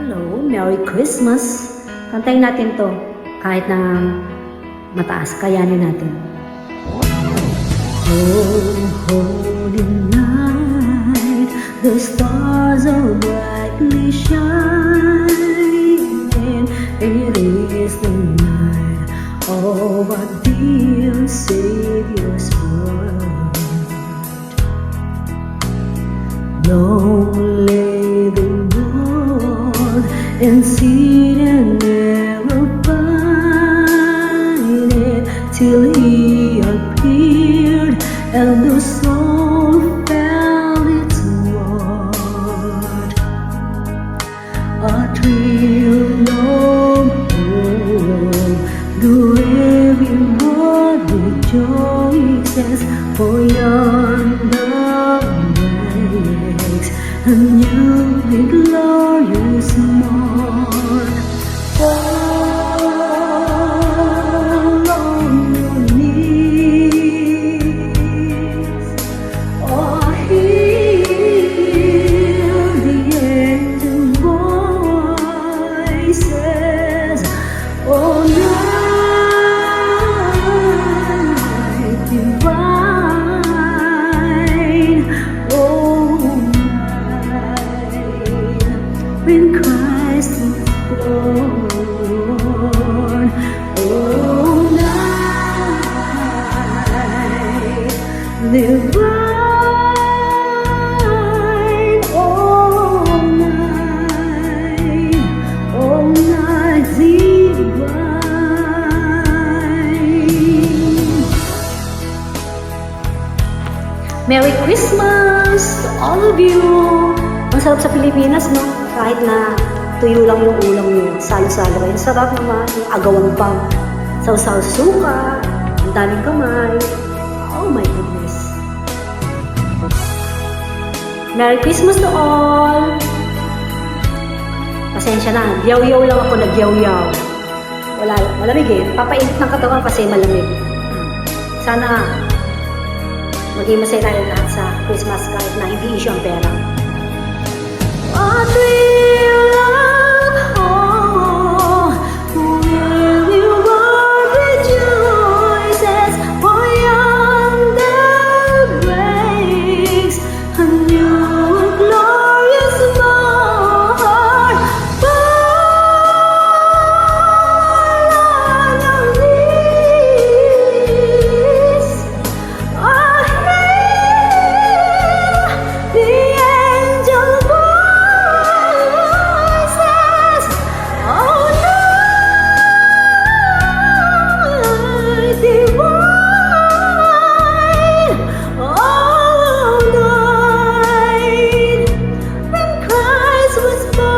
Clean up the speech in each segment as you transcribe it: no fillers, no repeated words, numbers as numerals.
Hello, Merry Christmas! Kantayin natin to kahit na mataas, kayanin natin. Oh, holy night, the stars are brightly shining. It is the night of our dear Savior's birth. Long lay the road and see and never find it till he appeared and the soul felt its worth. A thrill of hope, the every world rejoices, for yonder breaks a new and glorious morn. Fall on your knees, or hear the angel voices. Oh, night divine, oh, night when Christ was born. Oh, night divine, oh, night divine. Merry Christmas to all of you! Ang sarap sa Pilipinas, no? Kahit na tuyo lang yung ulam nyo, salo-salo kayo. Sarap naman, yung agawang pang, sausaw suka, ang daming kamay. Oh my goodness! Merry Christmas to all! Pasensya na, yaw-yaw lang ako, nag-yaw-yaw. Malamig eh. Papainit ng katawan kasi malamig. Sana maging masaya tayo lahat sa Christmas kahit na hindi issue ang pera. What will love hold? Will the world rejoices? For yonder breaks a new glorious morn. Fall on your knees, or hear the angel voices. Oh, night divine, oh, night when Christ was born.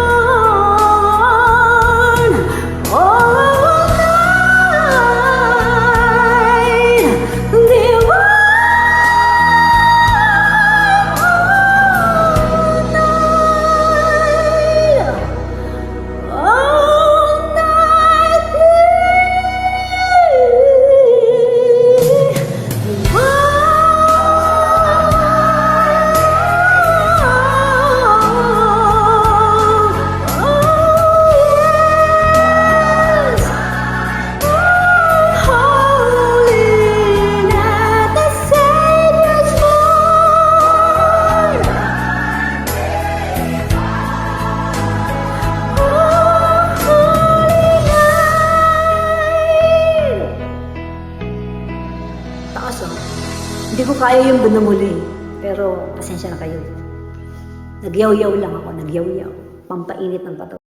Oh, night divine, oh, night taas oh. Hindi ko kaya yung bunamuli. Pero pasensya na kayo. Nagyaw-yaw lang ako, nagyaw-yaw. Pampainit ng katawan.